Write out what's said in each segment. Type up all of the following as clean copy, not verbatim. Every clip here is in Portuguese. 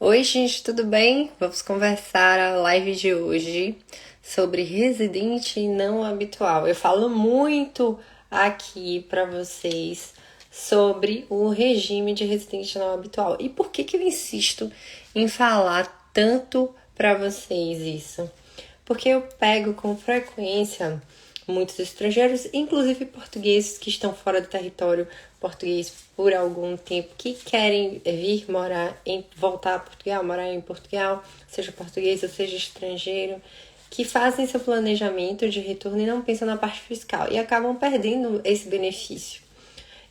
Oi, gente, tudo bem? Vamos conversar a live de hoje sobre residente não habitual. Eu falo muito aqui para vocês sobre o regime de residente não habitual. E por que que eu insisto em falar tanto para vocês isso? Porque eu pego com frequência muitos estrangeiros, inclusive portugueses que estão fora do território português por algum tempo, que querem vir voltar a Portugal, morar em Portugal, seja português ou seja estrangeiro, que fazem seu planejamento de retorno e não pensam na parte fiscal e acabam perdendo esse benefício.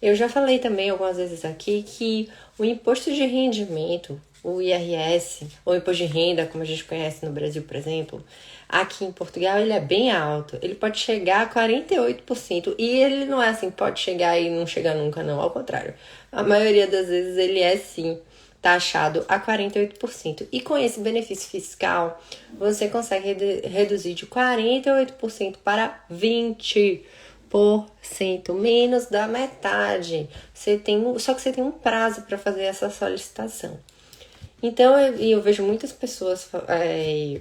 Eu já falei também algumas vezes aqui que o imposto de rendimento, o IRS, ou imposto de renda, como a gente conhece no Brasil, por exemplo, aqui em Portugal ele é bem alto. Ele pode chegar a 48%. E ele não é assim, pode chegar e não chega nunca, não. Ao contrário. A maioria das vezes ele é sim taxado a 48%. E com esse benefício fiscal, você consegue reduzir de 48% para 20%, menos da metade. Só que você tem um prazo para fazer essa solicitação. Então, eu vejo muitas pessoas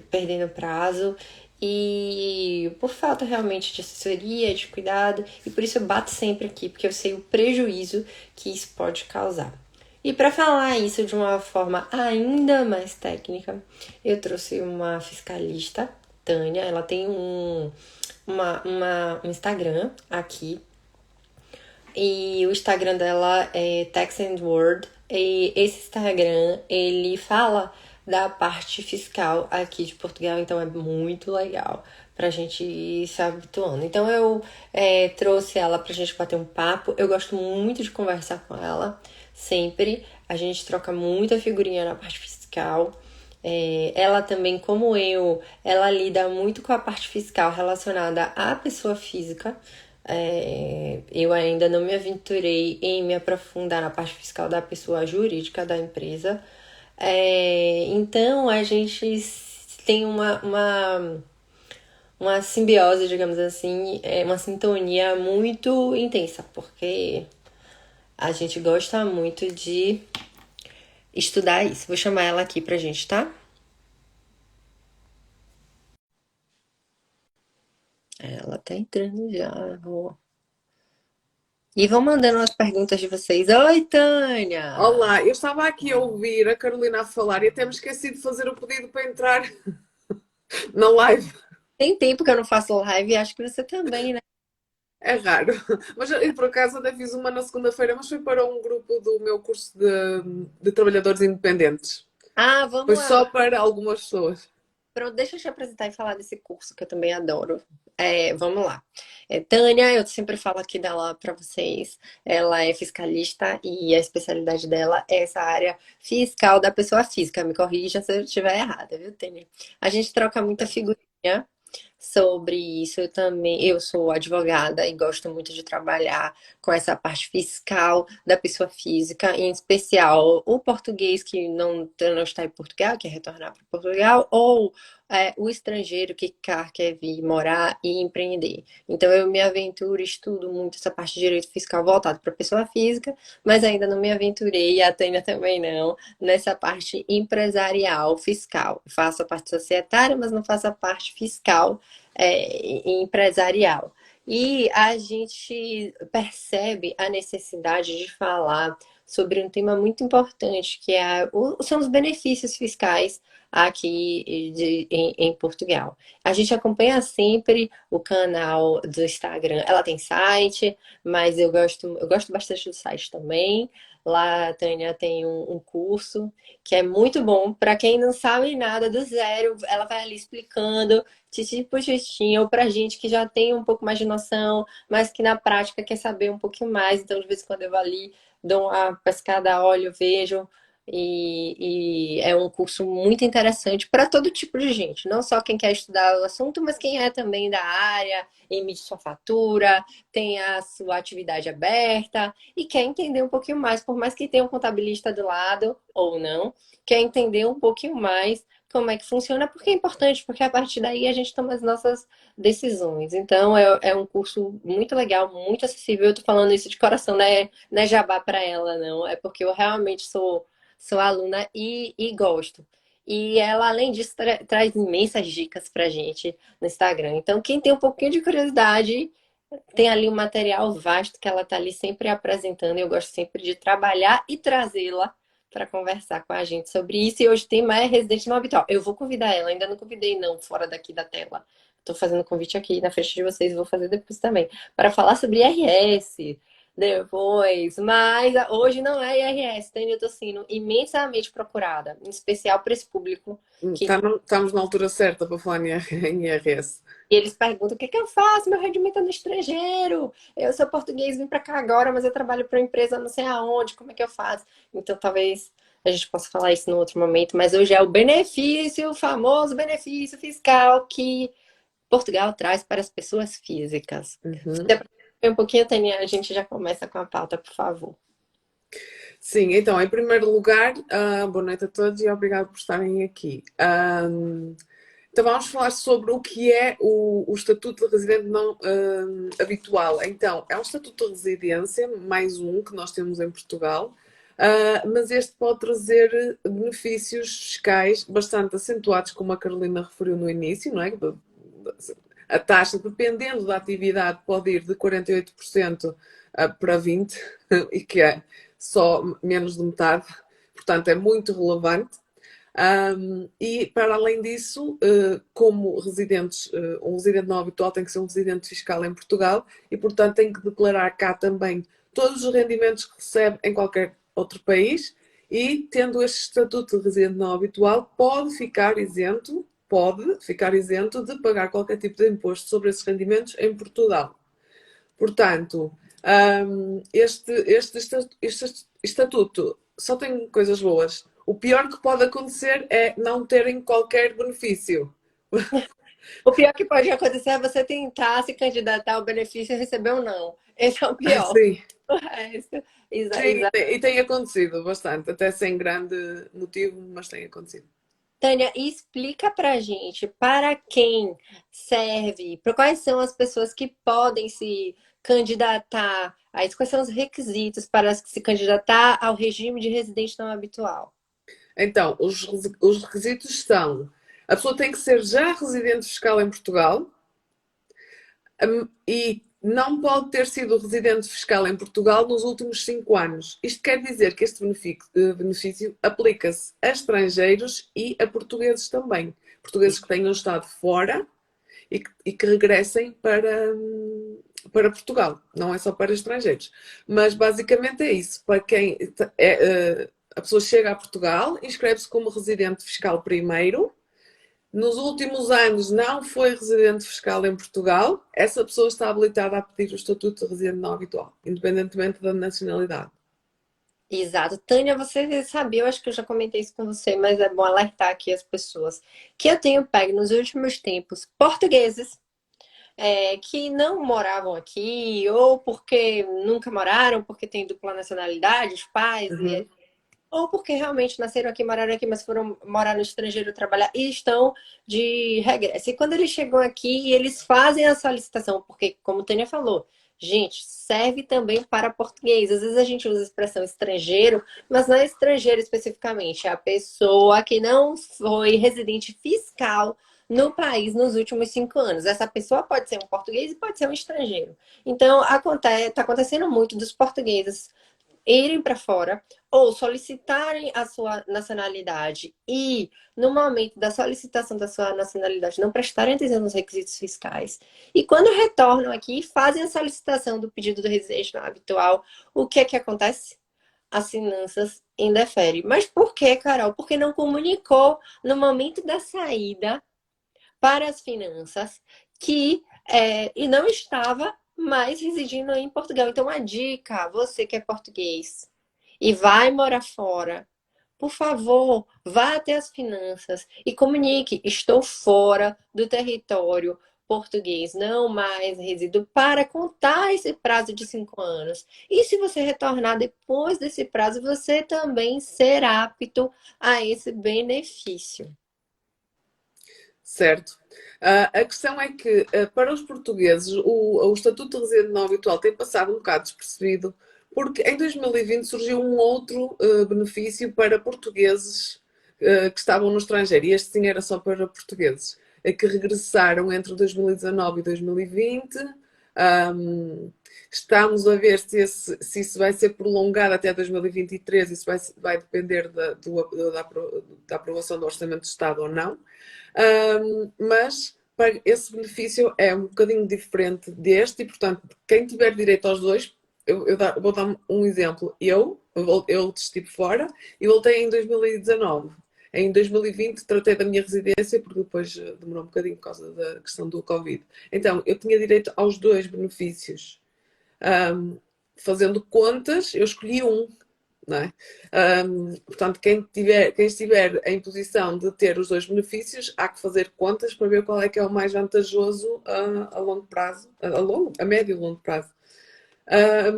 perdendo prazo e por falta realmente de assessoria, de cuidado, e por isso eu bato sempre aqui, porque eu sei o prejuízo que isso pode causar. E para falar isso de uma forma ainda mais técnica, eu trouxe uma fiscalista, Tânia, ela tem um Instagram aqui, e o Instagram dela é Tax and World. E esse Instagram, ele fala da parte fiscal aqui de Portugal, então é muito legal pra gente ir se habituando. Então eu trouxe ela pra gente bater um papo. Eu gosto muito de conversar com ela, sempre. A gente troca muita figurinha na parte fiscal. Ela também, como ela lida muito com a parte fiscal relacionada à pessoa física. Eu ainda não me aventurei em me aprofundar na parte fiscal da pessoa jurídica da empresa. Então a gente tem uma simbiose, digamos assim, uma sintonia muito intensa, porque a gente gosta muito de estudar isso. Vou chamar ela aqui pra gente, tá? Ela tá entrando já. E vão mandando as perguntas de vocês. Oi, Tânia! Olá, eu estava aqui a ouvir a Carolina a falar e até me esqueci de fazer o pedido para entrar na live. Tem tempo que eu não faço live, acho que você também, né? É raro. Mas eu, por acaso até fiz uma na segunda-feira, mas foi para um grupo do meu curso de trabalhadores independentes. Ah, Foi vamos lá. só para algumas pessoas. Pronto, deixa eu te apresentar e falar desse curso que eu também adoro. Vamos lá. Tânia, eu sempre falo aqui dela para vocês. Ela é fiscalista e a especialidade dela é essa área fiscal da pessoa física. Me corrija se eu estiver errada, viu, Tânia? A gente troca muita figurinha sobre isso. Eu sou advogada e gosto muito de trabalhar com essa parte fiscal da pessoa física, em especial o português que não está em Portugal, quer retornar para Portugal, ou o estrangeiro que quer vir morar e empreender. Então eu me aventuro, estudo muito essa parte de direito fiscal voltado para a pessoa física, mas ainda não me aventurei, e a Tânia também não, nessa parte empresarial fiscal. Faço a parte societária, mas não faço a parte fiscal empresarial. E a gente percebe a necessidade de falar sobre um tema muito importante, que são os benefícios fiscais aqui em Portugal. A gente acompanha sempre o canal do Instagram. Ela tem site, mas eu gosto bastante do site também. Lá a Tânia tem um curso que é muito bom para quem não sabe nada do zero. Ela vai ali explicando titi por jeitinho, ou pra gente que já tem um pouco mais de noção, mas que na prática quer saber um pouquinho mais. Então, de vez em quando eu vou ali, dou uma pescada, olho, vejo. E é um curso muito interessante para todo tipo de gente, não só quem quer estudar o assunto, mas quem é também da área, emite sua fatura, tem a sua atividade aberta e quer entender um pouquinho mais, por mais que tenha um contabilista do lado ou não, quer entender um pouquinho mais como é que funciona, porque é importante, porque a partir daí a gente toma as nossas decisões. Então, é um curso muito legal, muito acessível. Eu tô falando isso de coração, né? Não é jabá para ela, não. É porque eu realmente sou aluna e gosto. E ela, além disso, traz imensas dicas pra gente no Instagram. Então, quem tem um pouquinho de curiosidade, tem ali um material vasto que ela está ali sempre apresentando. Eu gosto sempre de trabalhar e trazê-la para conversar com a gente sobre isso. E hoje tem mais residente no habitual. Eu vou convidar ela, ainda não convidei, não, fora daqui da tela. Estou fazendo convite aqui na frente de vocês, vou fazer depois também, para falar sobre IRS. Depois, mas hoje não é IRS, tem eu tô sendo imensamente procurada, em especial para esse público que Estamos na altura certa para falar em IRS. e eles perguntam: o que que eu faço? Meu rendimento é no estrangeiro. Eu sou português, vim para cá agora, mas eu trabalho para uma empresa não sei aonde. Como é que eu faço? Então, talvez a gente possa falar isso no outro momento. Mas hoje é o benefício, o famoso benefício fiscal que Portugal traz para as pessoas físicas. Se Uhum. der pra um pouquinho, Tânia, a gente já começa com a pauta, por favor. Sim, então, em primeiro lugar, boa noite a todos e obrigado por estarem aqui. Então vamos falar sobre o que é o Estatuto de Residente não habitual. Então, é um Estatuto de Residência, mais um que nós temos em Portugal, mas este pode trazer benefícios fiscais bastante acentuados, como a Carolina referiu no início, não é? A taxa, dependendo da atividade, pode ir de 48% para 20%, e que é só menos de metade, portanto é muito relevante. E para além disso, como residentes, um residente não habitual tem que ser um residente fiscal em Portugal e, portanto, tem que declarar cá também todos os rendimentos que recebe em qualquer outro país e, tendo este estatuto de residente não habitual, pode ficar isento de pagar qualquer tipo de imposto sobre esses rendimentos em Portugal. Portanto, este estatuto só tem coisas boas. O pior que pode acontecer é não terem qualquer benefício. O pior que pode acontecer é você tentar se candidatar ao benefício e receber um não. Esse é o pior. Sim, O resto, sim, e tem acontecido bastante, até sem grande motivo, mas tem acontecido. Tânia, explica pra gente para quem serve, para quais são as pessoas que podem se candidatar a isso, quais são os requisitos para se candidatar ao regime de residente não habitual. Então, os requisitos são: a pessoa tem que ser já residente fiscal em Portugal, e não pode ter sido residente fiscal em Portugal nos últimos 5 anos. Isto quer dizer que este benefício aplica-se a estrangeiros e a portugueses também. Portugueses que tenham estado fora e que regressem para Portugal. Não é só para estrangeiros. Mas basicamente é isso. Para quem a pessoa chega a Portugal, inscreve-se como residente fiscal primeiro. Nos últimos anos não foi residente fiscal em Portugal, essa pessoa está habilitada a pedir o estatuto de residente não habitual, independentemente da nacionalidade. Exato. Tânia, você sabia, eu acho que eu já comentei isso com você, mas é bom alertar aqui as pessoas, que eu tenho pego nos últimos tempos portugueses que não moravam aqui, ou porque nunca moraram, porque têm dupla nacionalidade, os pais, Uhum. ou porque realmente nasceram aqui, moraram aqui, mas foram morar no estrangeiro trabalhar e estão de regresso. E quando eles chegam aqui, eles fazem a solicitação, porque, como Tânia falou, gente, serve também para português. Às vezes a gente usa a expressão estrangeiro, mas não é estrangeiro especificamente, é a pessoa que não foi residente fiscal no país nos últimos 5 anos. Essa pessoa pode ser um português e pode ser um estrangeiro. Então, está acontecendo muito dos portugueses irem para fora ou solicitarem a sua nacionalidade e, no momento da solicitação da sua nacionalidade, não prestarem atenção nos requisitos fiscais. E quando retornam aqui, fazem a solicitação do pedido do residente não habitual, o que é que acontece? As finanças indeferem. Mas por que, Carol? Porque não comunicou no momento da saída para as finanças que e não estava mais residindo em Portugal. Então, a dica, você que é português e vai morar fora, por favor, vá até as finanças e comunique: estou fora do território português, não mais resido, para contar esse prazo de 5 anos. E se você retornar depois desse prazo, você também será apto a esse benefício. Certo. A questão é que, para os portugueses, o Estatuto de Residente Não Habitual tem passado um bocado despercebido, porque em 2020 surgiu um outro benefício para portugueses que estavam no estrangeiro, e este sim era só para portugueses, que regressaram entre 2019 e 2020. Estamos a ver se isso vai ser prolongado até 2023, isso vai depender da aprovação do Orçamento de Estado ou não. Mas esse benefício é um bocadinho diferente deste e, portanto, quem tiver direito aos dois, vou dar um exemplo. Eu estive fora e voltei em 2019. Em 2020 tratei da minha residência, porque depois demorou um bocadinho por causa da questão do Covid. Então, eu tinha direito aos dois benefícios. Fazendo contas, eu escolhi um, não é? Portanto, quem estiver em posição de ter os dois benefícios, há que fazer contas para ver qual é que é o mais vantajoso a longo prazo, a médio e longo prazo.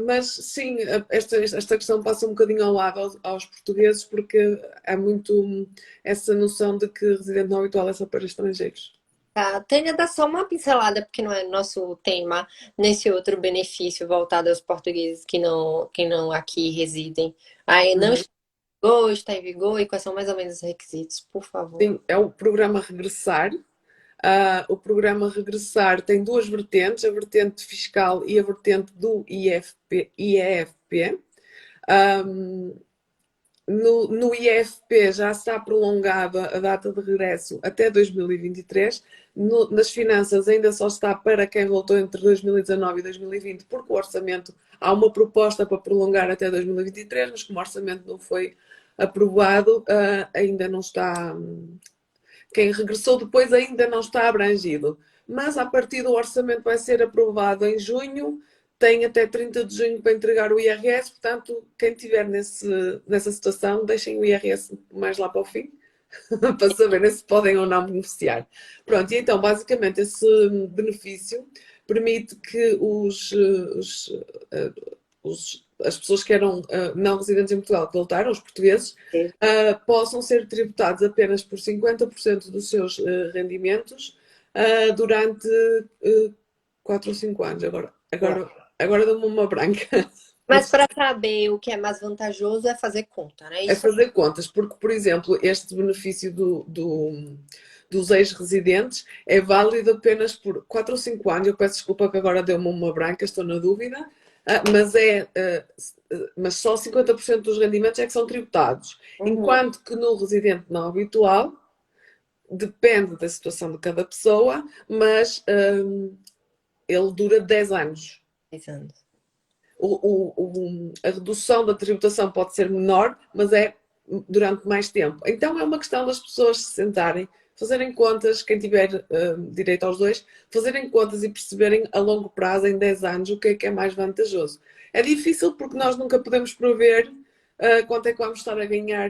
Mas sim, esta questão passa um bocadinho ao lado aos portugueses, porque há muito essa noção de que residente não habitual é só para estrangeiros. Tá, Tânia, dá só uma pincelada, porque não é nosso tema, nesse outro benefício voltado aos portugueses que não aqui residem. Aí não Uhum. está em vigor e quais são mais ou menos os requisitos, por favor. Sim, é o programa Regressar. O programa Regressar tem duas vertentes, a vertente fiscal e a vertente do IEFP. No IFP já está prolongada a data de regresso até 2023. Nas finanças ainda só está para quem voltou entre 2019 e 2020, porque o orçamento, há uma proposta para prolongar até 2023, mas como o orçamento não foi aprovado, ainda não está. Quem regressou depois ainda não está abrangido. Mas a partir do orçamento vai ser aprovado em junho, tem até 30 de junho para entregar o IRS, portanto, quem estiver nessa situação, deixem o IRS mais lá para o fim, para saberem se podem ou não beneficiar. Pronto, e então, basicamente, esse benefício permite que as pessoas que eram não residentes em Portugal, que voltaram, os portugueses, possam ser tributados apenas por 50% dos seus rendimentos durante 4 ou 5 anos. Agora dá-me uma branca. Mas para saber o que é mais vantajoso é fazer conta, não é É isso? fazer contas, porque, por exemplo, este benefício dos ex-residentes é válido apenas por 4 ou 5 anos. Eu peço desculpa que agora deu-me uma branca, estou na dúvida, mas só 50% dos rendimentos é que são tributados. Uhum. Enquanto que no residente não habitual, depende da situação de cada pessoa, mas ele dura 10 anos. 10 anos. A redução da tributação pode ser menor, mas é durante mais tempo. Então é uma questão das pessoas se sentarem, fazerem contas, quem tiver direito aos dois, fazerem contas e perceberem a longo prazo, em 10 anos, o que é mais vantajoso. É difícil porque nós nunca podemos prever quanto é que vamos estar a ganhar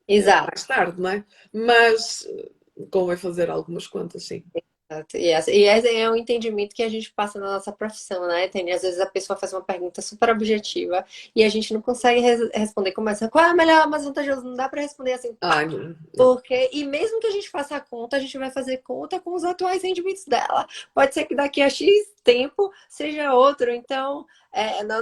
Exato. mais tarde, não é? Mas convém fazer algumas contas, sim. Exato. E esse é o entendimento que a gente passa na nossa profissão, né, Tânia? Às vezes a pessoa faz uma pergunta super objetiva e a gente não consegue responder. Começa, qual é a melhor, mais vantajoso? Não dá para responder assim, Ah, pá. não, não. Porque, e mesmo que a gente faça a conta, a gente vai fazer conta com os atuais rendimentos dela. Pode ser que daqui a X tempo seja outro. Então,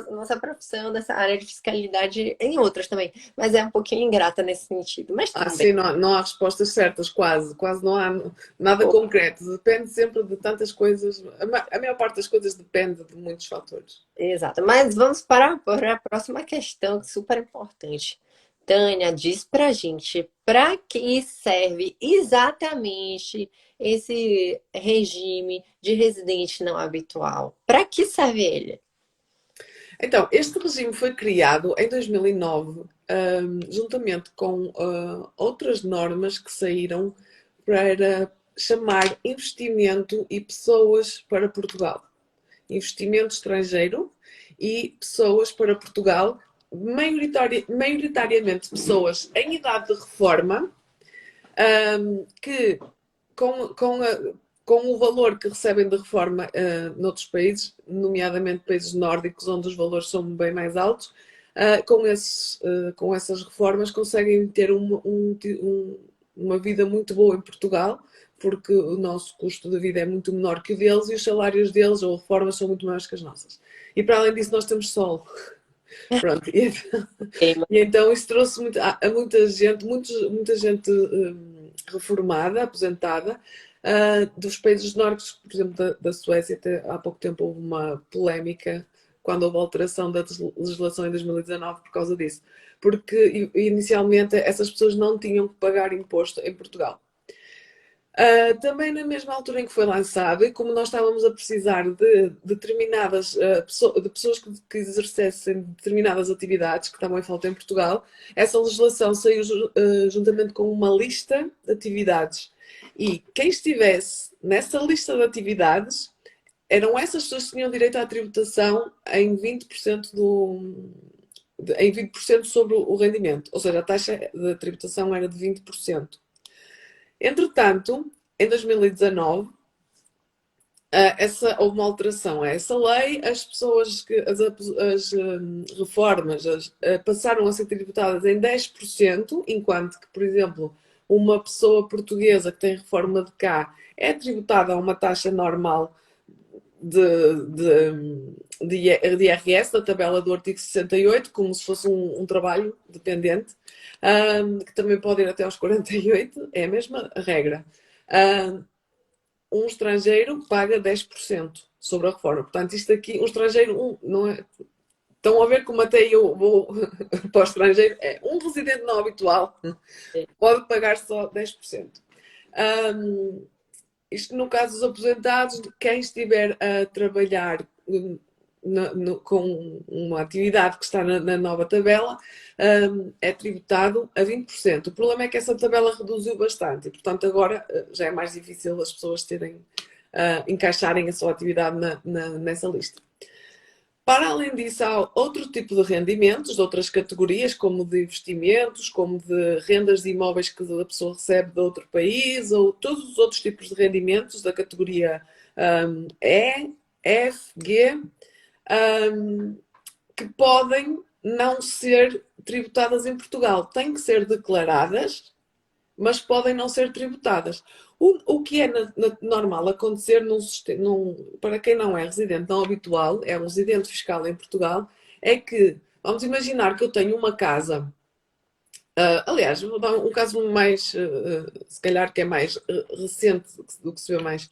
nossa profissão nessa área de fiscalidade, em outras também, mas é um pouquinho ingrata nesse sentido. Mas tudo bem. Sim, não há respostas certas, quase não há nada concreto. Depende sempre de tantas coisas. A maior parte das coisas depende de muitos fatores. Exato. Mas vamos para a próxima questão, que é super importante. Tânia, diz pra gente, para que serve exatamente esse regime de residente não habitual? Para que serve ele? Então, este regime foi criado em 2009, juntamente com outras normas que saíram para chamar investimento e pessoas para Portugal. Investimento estrangeiro e pessoas para Portugal, maioritariamente pessoas em idade de reforma, que com o valor que recebem de reforma noutros países, nomeadamente países nórdicos, onde os valores são bem mais altos, com essas reformas conseguem ter uma vida muito boa em Portugal, porque o nosso custo de vida é muito menor que o deles e os salários deles ou reformas são muito maiores que as nossas. E para além disso, nós temos sol. Pronto, e então isso trouxe a muita gente, muita gente reformada, aposentada, dos países nórdicos, por exemplo, da Suécia. Até há pouco tempo houve uma polémica quando houve alteração da legislação em 2019 por causa disso. Porque inicialmente essas pessoas não tinham que pagar imposto em Portugal. Também na mesma altura em que foi lançado, e como nós estávamos a precisar de determinadas de pessoas que exercessem determinadas atividades que estavam em falta em Portugal, essa legislação saiu juntamente com uma lista de atividades. E quem estivesse nessa lista de atividades eram essas pessoas que tinham direito à tributação em 20% em 20% sobre o rendimento. Ou seja, a taxa de tributação era de 20%. Entretanto, em 2019, houve uma alteração a essa lei, as pessoas as reformas passaram a ser tributadas em 10%, enquanto que, por exemplo, uma pessoa portuguesa que tem reforma de cá é tributada a uma taxa normal de IRS, da tabela do artigo 68, como se fosse um trabalho dependente, que também pode ir até aos 48, é a mesma regra. Um estrangeiro paga 10% sobre a reforma. Portanto, isto aqui, um estrangeiro, não é. Estão a ver como até eu vou para o estrangeiro? É um residente não habitual pode pagar só 10%. Isto no caso dos aposentados, quem estiver a trabalhar com uma atividade que está na nova tabela, é tributado a 20%. O problema é que essa tabela reduziu bastante e, portanto, agora já é mais difícil as pessoas encaixarem a sua atividade nessa lista. Para além disso, há outro tipo de rendimentos, de outras categorias, como de investimentos, como de rendas de imóveis que a pessoa recebe de outro país, ou todos os outros tipos de rendimentos da categoria E, F, G, que podem não ser tributadas em Portugal. Têm que ser declaradas, mas podem não ser tributadas. O que é normal acontecer para quem não é residente não habitual, é um residente fiscal em Portugal, é que, vamos imaginar que eu tenho uma casa, aliás, vou dar um caso mais, se calhar que é mais recente do que se vê mais,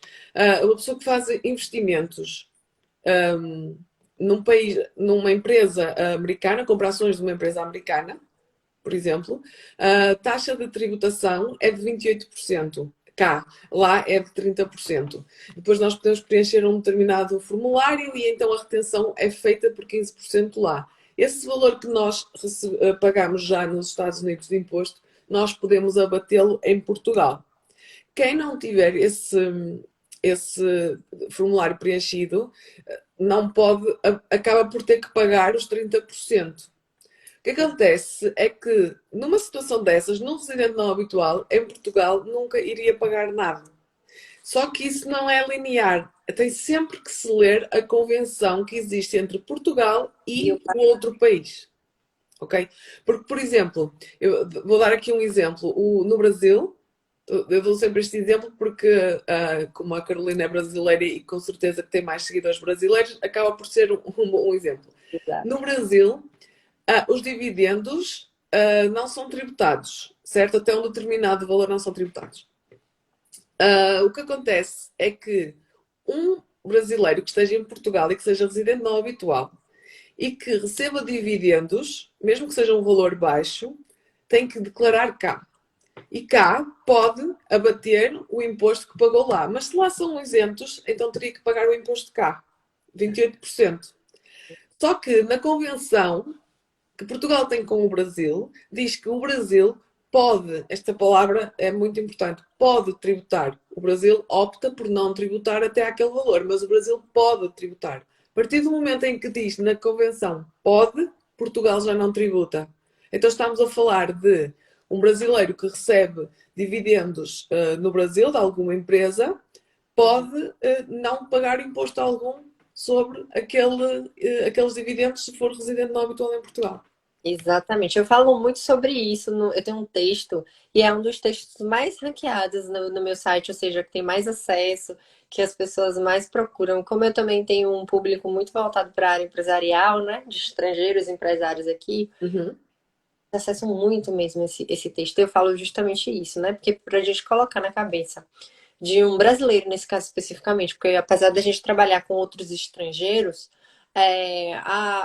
uma pessoa que faz investimentos num país, numa empresa americana, compra ações de uma empresa americana, por exemplo, a taxa de tributação é de 28%. Cá, lá é de 30%. Depois nós podemos preencher um determinado formulário e então a retenção é feita por 15% lá. Esse valor que nós pagamos já nos Estados Unidos de imposto, nós podemos abatê-lo em Portugal. Quem não tiver esse formulário preenchido, não pode, acaba por ter que pagar os 30%. O que acontece é que, numa situação dessas, num residente não habitual, em Portugal, nunca iria pagar nada. Só que isso não é linear. Tem sempre que se ler a convenção que existe entre Portugal e o outro país. Ok? Porque, por exemplo, eu vou dar aqui um exemplo. No Brasil, eu dou sempre este exemplo porque, como a Carolina é brasileira e com certeza que tem mais seguidores brasileiros, acaba por ser um exemplo. Exato. No Brasil, os dividendos não são tributados, certo? Até um determinado valor não são tributados. O que acontece é que um brasileiro que esteja em Portugal e que seja residente não habitual e que receba dividendos, mesmo que seja um valor baixo, tem que declarar cá. E cá pode abater o imposto que pagou lá. Mas se lá são isentos, então teria que pagar o imposto cá, 28%. Só que na convenção que Portugal tem com o Brasil, diz que o Brasil pode, esta palavra é muito importante, pode tributar. O Brasil opta por não tributar até aquele valor, mas o Brasil pode tributar. A partir do momento em que diz na convenção pode, Portugal já não tributa. Então estamos a falar de um brasileiro que recebe dividendos no Brasil, de alguma empresa, pode não pagar imposto algum sobre aqueles dividendos se for residente não habitual em Portugal. Exatamente. Eu falo muito sobre isso. Eu tenho um texto, e é um dos textos mais ranqueados no meu site, ou seja, que tem mais acesso, que as pessoas mais procuram. Como eu também tenho um público muito voltado para a área empresarial, né? De estrangeiros empresários aqui, Uhum, acesso muito mesmo esse texto. Eu falo justamente isso, né? Porque para a gente colocar na cabeça de um brasileiro, nesse caso especificamente, porque apesar da gente trabalhar com outros estrangeiros,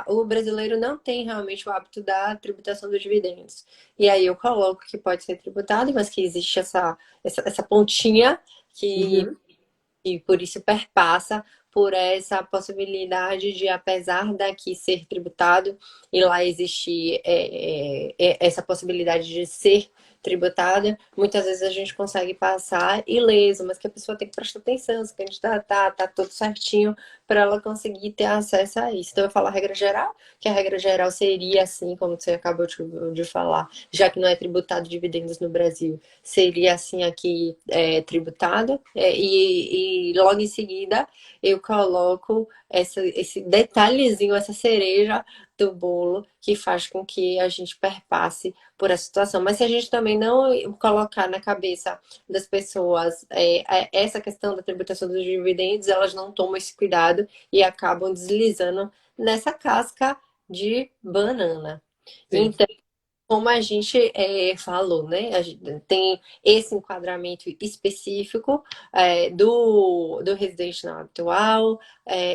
o brasileiro não tem realmente o hábito da tributação dos dividendos. E aí eu coloco que pode ser tributado, mas que existe essa pontinha que uhum, e por isso perpassa por essa possibilidade de, apesar daqui ser tributado e lá existir essa possibilidade de ser tributada, muitas vezes a gente consegue passar ileso, mas que a pessoa tem que prestar atenção, se candidatar, tá tudo certinho para ela conseguir ter acesso a isso. Então eu falo a regra geral, que a regra geral seria assim, como você acabou de falar, já que não é tributado dividendos no Brasil, seria assim aqui tributado, e logo em seguida eu coloco esse detalhezinho, essa cereja do bolo que faz com que a gente perpasse por essa situação. Mas se a gente também não colocar na cabeça das pessoas essa questão da tributação dos dividendos, elas não tomam esse cuidado e acabam deslizando nessa casca de banana. sim. Então, como a gente falou, né? A gente tem esse enquadramento específico do residente não habitual,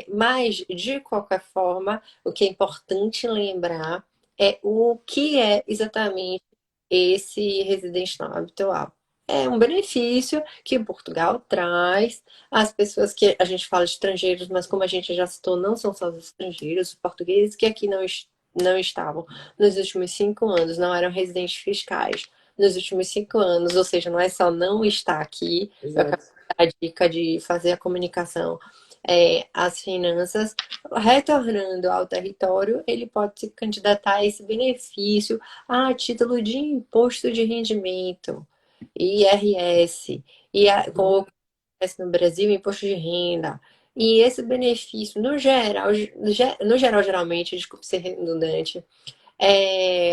mas de qualquer forma, o que é importante lembrar é o que é exatamente esse residente não habitual. É um benefício que Portugal traz às pessoas que a gente fala estrangeiros, mas como a gente já citou, não são só os estrangeiros, os portugueses que aqui não estavam nos últimos 5 anos, não eram residentes fiscais nos últimos 5 anos, ou seja, não é só não estar aqui, eu acabei Exato. de dar a dica de fazer a comunicação, as finanças, retornando ao território, ele pode se candidatar a esse benefício a título de imposto de rendimento, IRS, Uhum. como acontece no Brasil, imposto de renda. E esse benefício, no geral, no geral, geralmente, desculpe ser redundante,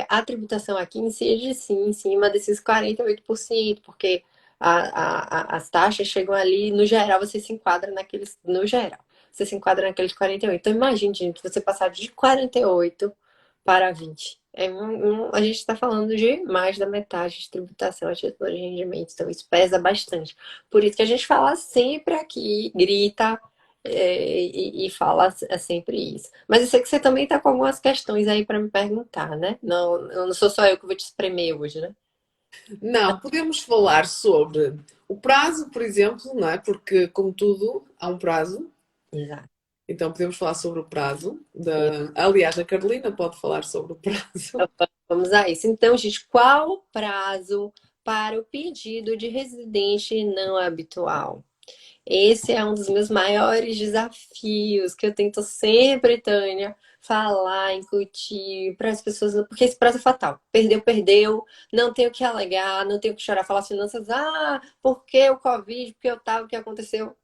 a tributação aqui incide sim em cima desses 48%, porque as taxas chegam ali, no geral, você se enquadra naqueles, no geral, você se enquadra naqueles 48%. Então, imagine, gente, você passar de 48 para 20. A gente está falando de mais da metade de tributação a título de rendimento, então isso pesa bastante. Por isso que a gente fala sempre aqui, grita, e fala sempre isso. Mas eu sei que você também está com algumas questões aí para me perguntar, né? Não sou só eu que vou te espremer hoje, né? Não, podemos falar sobre o prazo, por exemplo, não é? Porque, como tudo, há um prazo. Exato. Então, podemos falar sobre o prazo. Aliás, a Carolina pode falar sobre o prazo. Vamos a isso. Então, gente, qual o prazo para o pedido de residente não habitual? Esse é um dos meus maiores desafios que eu tento sempre, Tânia, falar, incutir para as pessoas, porque esse prazo é fatal. Perdeu, perdeu, não tem o que alegar, não tem o que chorar, falar as finanças, porque o Covid, porque eu tava, o que aconteceu?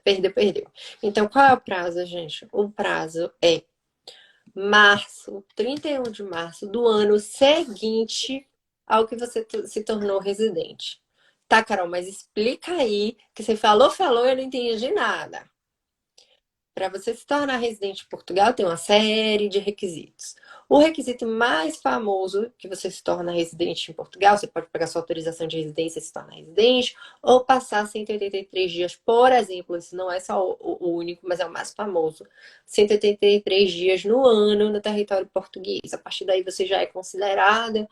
Perdeu, perdeu. Então, qual é o prazo, gente? O prazo é março, 31 de março do ano seguinte ao que você se tornou residente. Tá, Carol, mas explica aí, que você falou, eu não entendi nada. Para você se tornar residente em Portugal, tem uma série de requisitos. O requisito mais famoso que você se torna residente em Portugal, você pode pegar sua autorização de residência e se tornar residente, ou passar 183 dias, por exemplo, isso não é só o único, mas é o mais famoso. 183 dias no ano no território português. A partir daí você já é considerada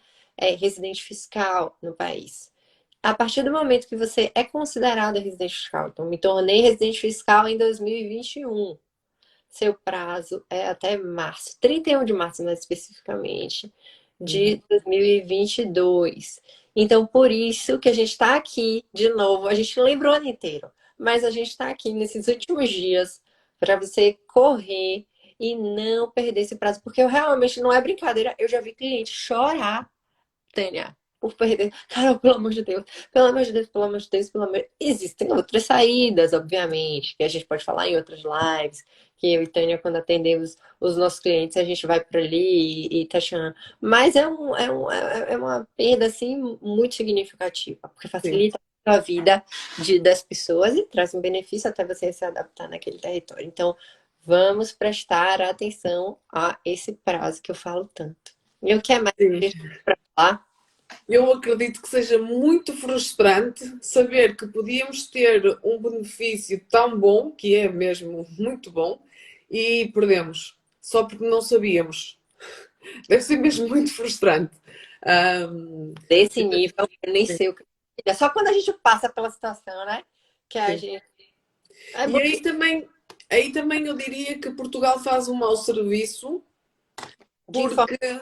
residente fiscal no país. A partir do momento que você é considerada residente fiscal, então me tornei residente fiscal em 2021. Seu prazo é até março, 31 de março, mais especificamente, Uhum. de 2022. Então, por isso que a gente está aqui de novo. A gente lembra o ano inteiro, mas a gente está aqui nesses últimos dias para você correr e não perder esse prazo, porque eu realmente não é brincadeira. Eu já vi cliente chorar, Tânia, por perder. Carol, pelo amor de Deus, pelo amor de Deus, pelo amor de Deus, pelo amor. Existem outras saídas, obviamente, que a gente pode falar em outras lives, que eu e Tânia, quando atendemos os nossos clientes, a gente vai para ali e tá chamando. Mas é uma perda, assim, muito significativa, porque sim, facilita a vida das pessoas e traz um benefício até você se adaptar naquele território. Então, vamos prestar atenção a esse prazo que eu falo tanto. E o que é mais sim. para falar? Eu acredito que seja muito frustrante saber que podíamos ter um benefício tão bom, que é mesmo muito bom, e perdemos, só porque não sabíamos. Deve ser mesmo muito frustrante. Ahm, Desse nível, eu nem sim. sei o que. É só quando a gente passa pela situação, né? Que a Sim. gente. É E bom que aí também eu diria que Portugal faz um mau serviço, de informação. porque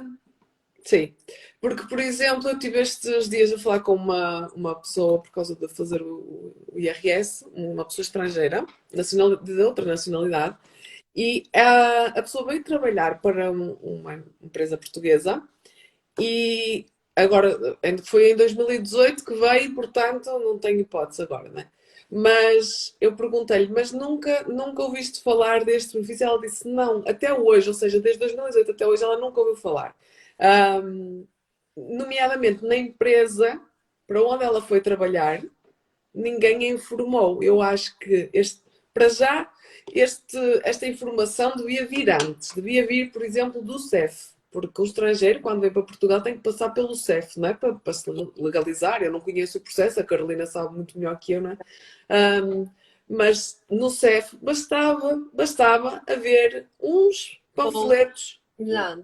sim, porque, por exemplo, eu tive estes dias a falar com uma pessoa por causa de fazer o IRS, uma pessoa estrangeira, de outra nacionalidade, e a pessoa veio trabalhar para uma empresa portuguesa e agora foi em 2018 que veio, portanto não tenho hipótese agora, né? Mas eu perguntei-lhe, mas nunca ouviste falar deste benefício? Ela disse não, até hoje, ou seja, desde 2018 até hoje, ela nunca ouviu falar. Ahm, Nomeadamente na empresa para onde ela foi trabalhar, ninguém a informou. Eu acho que para já esta informação devia vir antes, devia vir, por exemplo, do CEF, porque o estrangeiro, quando vem para Portugal, tem que passar pelo CEF, não é? Para se legalizar. Eu não conheço o processo, a Carolina sabe muito melhor que eu, não é? Ahm, mas no CEF bastava haver uns panfletos Lá.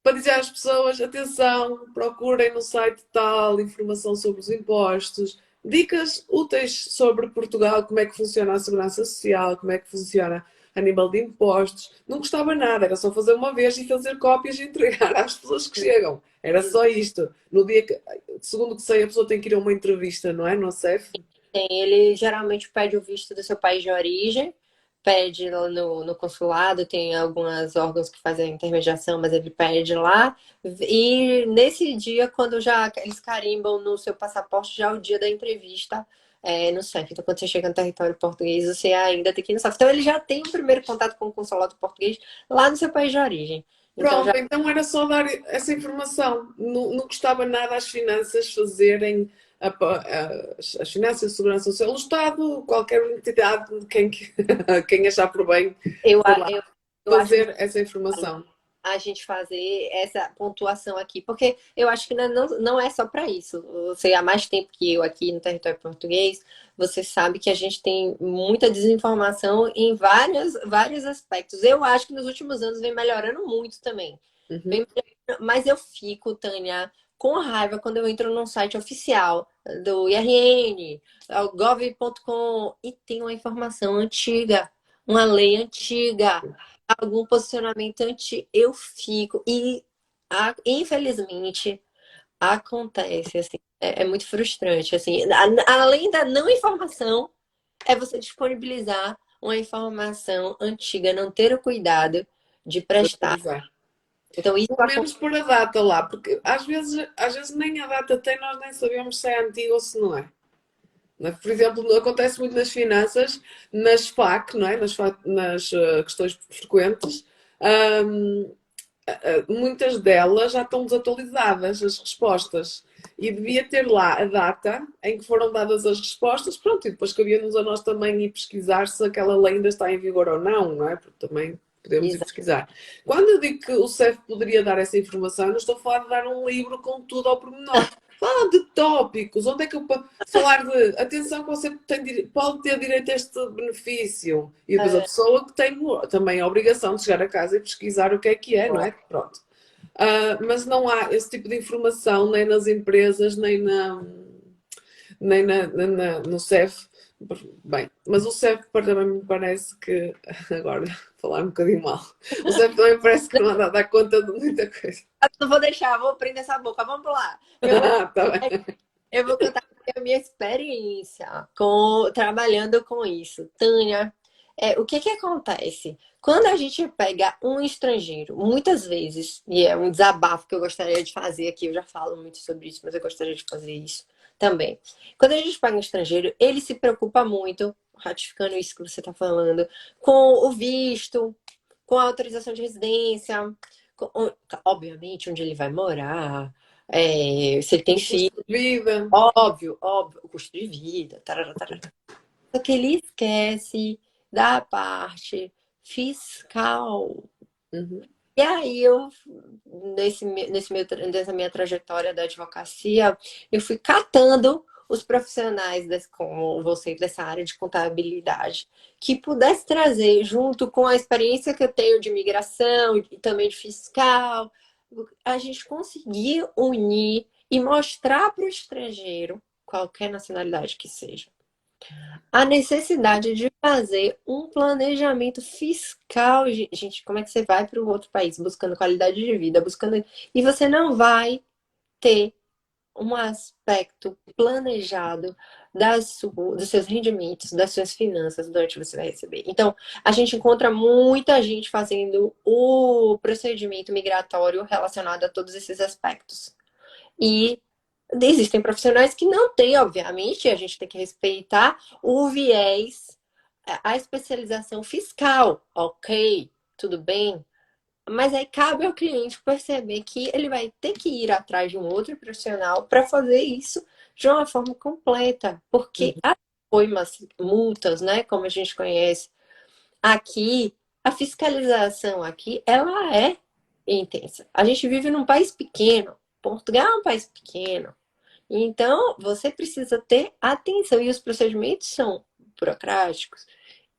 para dizer às pessoas: atenção, procurem no site tal informação sobre os impostos, dicas úteis sobre Portugal, como é que funciona a segurança social, como é que funciona a nível de impostos. Não custava nada, era só fazer uma vez e fazer cópias e entregar às pessoas que chegam. Era só isto. No dia que, segundo que sei, a pessoa tem que ir a uma entrevista, não é? No CEF. Ele geralmente pede o visto do seu país de origem, pede lá no consulado, tem alguns órgãos que fazem a intermediação, mas ele pede lá. E nesse dia, quando já eles carimbam no seu passaporte, já é o dia da entrevista no CEF. Então, quando você chega no território português, você ainda tem que ir no CEF. Então, ele já tem o primeiro contato com o consulado português lá no seu país de origem. Então, já Pronto, então era só dar essa informação. Não custava nada às finanças fazerem as finanças, a segurança social, o Estado, qualquer entidade, quem achar por bem, eu, sei lá, eu acho fazer essa informação. a gente fazer essa pontuação aqui, porque eu acho que não é só para isso. Você há mais tempo que eu aqui no território português, você sabe que a gente tem muita desinformação em vários aspectos. Eu acho que nos últimos anos vem melhorando muito também. Uhum. Mas eu fico, Tânia, com raiva quando eu entro num site oficial do IRN, gov.com, e tem uma informação antiga, uma lei antiga, algum posicionamento antigo. Eu fico. E, infelizmente, acontece, assim, é muito frustrante, assim. Além da não informação, é você disponibilizar uma informação antiga, não ter o cuidado de De prestar. atualizar. Então, isso Pelo acontece. menos pôr a data lá, porque às vezes nem a data tem, nós nem sabemos se é antiga ou se não é. Não é? Por exemplo, acontece muito nas finanças, nas FAQ, não é? Nas questões frequentes. Ahm, Muitas delas já estão desatualizadas, as respostas. E devia ter lá a data em que foram dadas as respostas, pronto, e depois cabia-nos a nós também ir pesquisar se aquela lei ainda está em vigor ou não, não é? Porque também podemos ir pesquisar. Quando eu digo que o CEF poderia dar essa informação, eu não estou a falar de dar um livro com tudo ao pormenor. Fala de tópicos, onde é que eu falar de atenção que você pode ter direito a este benefício. E depois a pessoa que tem também a obrigação de chegar a casa e pesquisar o que é, não é? Pronto. Mas não há esse tipo de informação nem nas empresas, nem no CEF. Bem, mas o CEF também me parece que, agora, falar um bocadinho mal, o CEF também parece que não anda a dar conta de muita coisa. Não vou deixar, vou prender essa boca. Vamos lá. Tá bem. Eu vou contar a minha experiência trabalhando com isso. Tânia, o que que acontece? Quando a gente pega um estrangeiro, muitas vezes, e é um desabafo que eu gostaria de fazer aqui, eu já falo muito sobre isso, mas eu gostaria de fazer isso também. Quando a gente pega um estrangeiro, ele se preocupa muito. ratificando isso que você está falando, com o visto, com a autorização de residência, obviamente, onde ele vai morar, se ele tem O filho, custo de vida. óbvio, o custo de vida, tarará, tarará. Só que ele esquece da parte fiscal. Uhum. E aí nessa minha trajetória da advocacia, eu fui catando os profissionais como você dessa área de contabilidade que pudesse trazer junto com a experiência que eu tenho de migração e também de fiscal, a gente conseguir unir e mostrar para o estrangeiro, qualquer nacionalidade que seja, a necessidade de fazer um planejamento fiscal. Gente, como é que você vai para o outro país buscando qualidade de vida, buscando. E você não vai ter um aspecto planejado dos seus rendimentos, das suas finanças durante que você vai receber. Então, a gente encontra muita gente fazendo o procedimento migratório relacionado a todos esses aspectos. E existem profissionais que não têm, obviamente, a gente tem que respeitar o viés, a especialização fiscal, ok, tudo bem, mas aí cabe ao cliente perceber que ele vai ter que ir atrás de um outro profissional para fazer isso de uma forma completa, porque Uhum. as coimas, multas, né, como a gente conhece aqui, a fiscalização aqui, ela é intensa. A gente vive num país pequeno, Portugal é um país pequeno, então, você precisa ter atenção e os procedimentos são burocráticos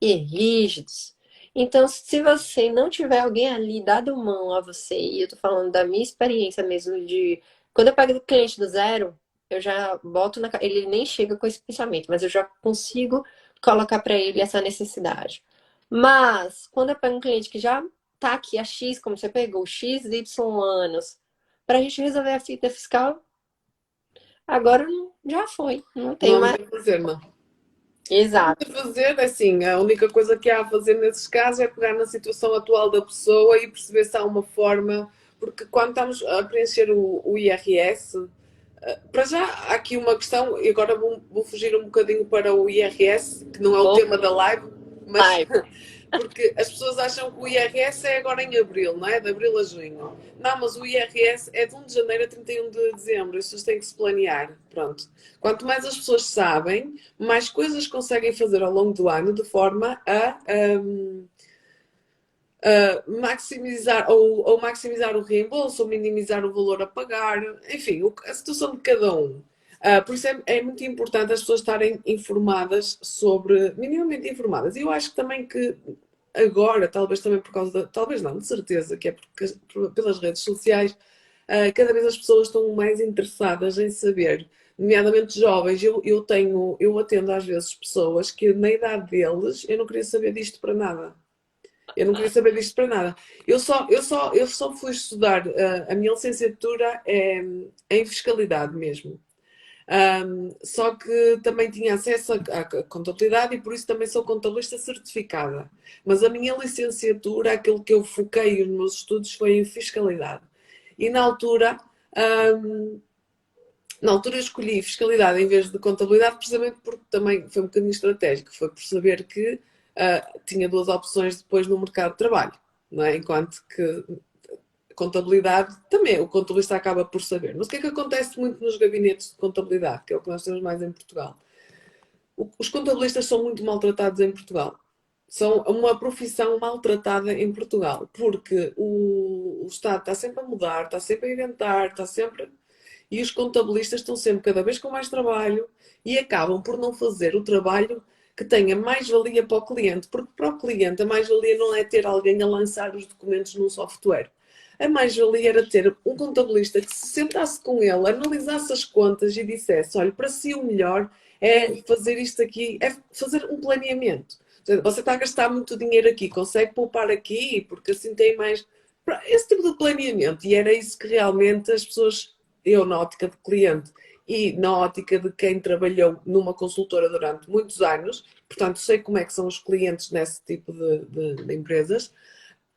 e rígidos. Então, se você não tiver alguém ali dado mão a você, e eu tô falando da minha experiência mesmo de quando eu pego o cliente do zero, eu já boto na ele nem chega com esse pensamento, mas eu já consigo colocar para ele essa necessidade. Mas quando eu pego um cliente que já tá aqui a X, como você pegou, X, Y anos, para a gente resolver a fita fiscal, agora já foi, não Não tem há mais. muito a fazer, não. Exato. A fazer, assim, a única coisa que há a fazer nesses casos é pegar na situação atual da pessoa e perceber se há uma forma, porque quando estamos a preencher o IRS, para já há aqui uma questão, e agora vou fugir um bocadinho para o IRS, que não é o Ou tema da live, mas live. porque as pessoas acham que o IRS é agora em abril, não é? De abril a junho. Não, mas o IRS é de 1 de janeiro a 31 de dezembro, as pessoas têm que se planear. Pronto. Quanto mais as pessoas sabem, mais coisas conseguem fazer ao longo do ano de forma a maximizar ou maximizar o reembolso ou minimizar o valor a pagar, enfim, a situação de cada um. Por isso é muito importante as pessoas estarem informadas sobre, minimamente informadas. E eu acho que também que agora, talvez também por causa talvez não, de certeza, que é porque, pelas redes sociais, cada vez as pessoas estão mais interessadas em saber, nomeadamente jovens. Eu atendo às vezes pessoas que na idade deles eu não queria saber disto para nada. Eu não queria saber disto para nada. Eu só fui estudar, a minha licenciatura é em fiscalidade mesmo. Só que também tinha acesso à contabilidade e por isso também sou contabilista certificada. Mas a minha licenciatura, aquilo que eu foquei os meus estudos foi em fiscalidade. E ahm, na altura eu escolhi fiscalidade em vez de contabilidade, precisamente porque também foi um bocadinho estratégico. Foi por saber que tinha duas opções depois no mercado de trabalho, não é? Enquanto que contabilidade também o contabilista acaba por saber. Mas o que é que acontece muito nos gabinetes de contabilidade, que é o que nós temos mais em Portugal? Os contabilistas são muito maltratados em Portugal. São uma profissão maltratada em Portugal, porque o Estado está sempre a mudar, está sempre a inventar, está sempre. E os contabilistas estão sempre cada vez com mais trabalho e acabam por não fazer o trabalho que tenha mais-valia para o cliente, porque para o cliente a mais-valia não é ter alguém a lançar os documentos num software. A mais-valia era ter um contabilista que se sentasse com ele, analisasse as contas e dissesse: olha, para si o melhor é fazer isto aqui, é fazer um planeamento. Você está a gastar muito dinheiro aqui, consegue poupar aqui, porque assim tem mais. Esse tipo de planeamento. E era isso que realmente as pessoas, eu na ótica de cliente e na ótica de quem trabalhou numa consultora durante muitos anos, portanto sei como é que são os clientes nesse tipo de empresas,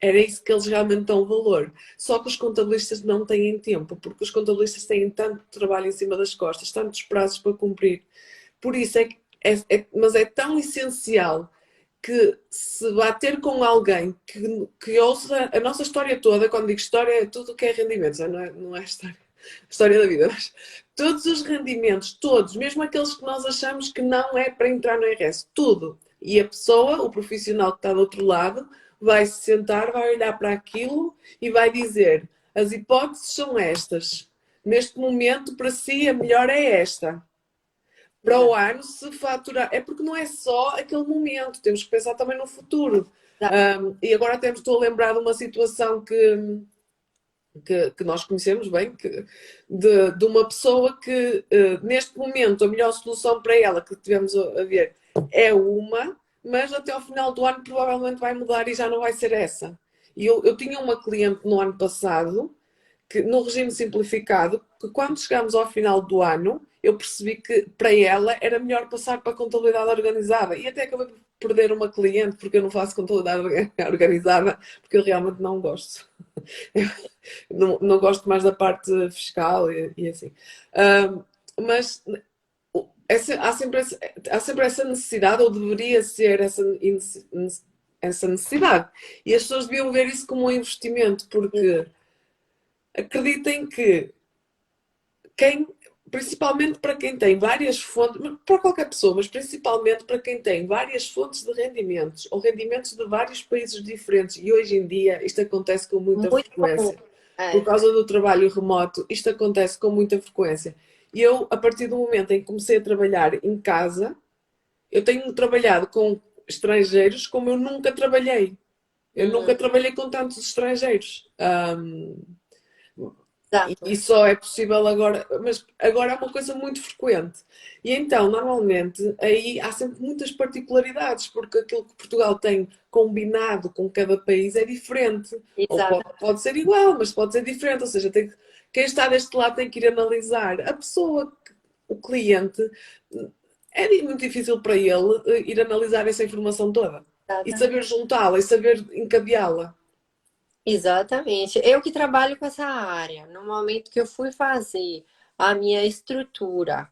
era isso que eles realmente dão valor. Só que os contabilistas não têm tempo, porque os contabilistas têm tanto trabalho em cima das costas, tantos prazos para cumprir. Por isso é que mas é tão essencial que se bater com alguém que ouça a nossa história toda, quando digo história, é tudo o que é rendimentos, não é história da vida, mas todos os rendimentos, todos, mesmo aqueles que nós achamos que não é para entrar no RS, tudo. E a pessoa, o profissional que está do outro lado, vai se sentar, vai olhar para aquilo e vai dizer: as hipóteses são estas. Neste momento, para si, a melhor é esta. Para o Exato. ano, se faturar. É porque não é só aquele momento, temos que pensar também no futuro. E agora estou a lembrar de uma situação que nós conhecemos bem, de uma pessoa que neste momento a melhor solução para ela que tivemos a ver é uma, mas até ao final do ano provavelmente vai mudar e já não vai ser essa. E eu tinha uma cliente no ano passado que no regime simplificado, que quando chegamos ao final do ano, eu percebi que para ela era melhor passar para a contabilidade organizada. E até acabei por perder uma cliente porque eu não faço contabilidade organizada, porque eu realmente não gosto. Não gosto mais da parte fiscal e assim. Mas há sempre essa necessidade, ou deveria ser essa necessidade. E as pessoas deviam ver isso como um investimento, porque acreditem que quem, principalmente para quem tem várias fontes, para qualquer pessoa, mas principalmente para quem tem várias fontes de rendimentos ou rendimentos de vários países diferentes, e hoje em dia isto acontece com muita Muito comum. frequência, por É, causa do trabalho remoto, isto acontece com muita frequência. E eu, a partir do momento em que comecei a trabalhar em casa, eu tenho trabalhado com estrangeiros como eu nunca trabalhei. Eu uhum, nunca trabalhei com tantos estrangeiros. E exato. só é possível agora, mas agora é uma coisa muito frequente. E então, normalmente, aí há sempre muitas particularidades, porque aquilo que Portugal tem combinado com cada país é diferente. Ou Exato. pode ser igual, mas pode ser diferente. Ou seja, quem está deste lado tem que ir analisar. A pessoa, o cliente, é muito difícil para ele ir analisar essa informação toda. E Exatamente. saber juntá-la e saber encadeá-la. Exatamente. Eu que trabalho com essa área, no momento que eu fui fazer a minha estrutura,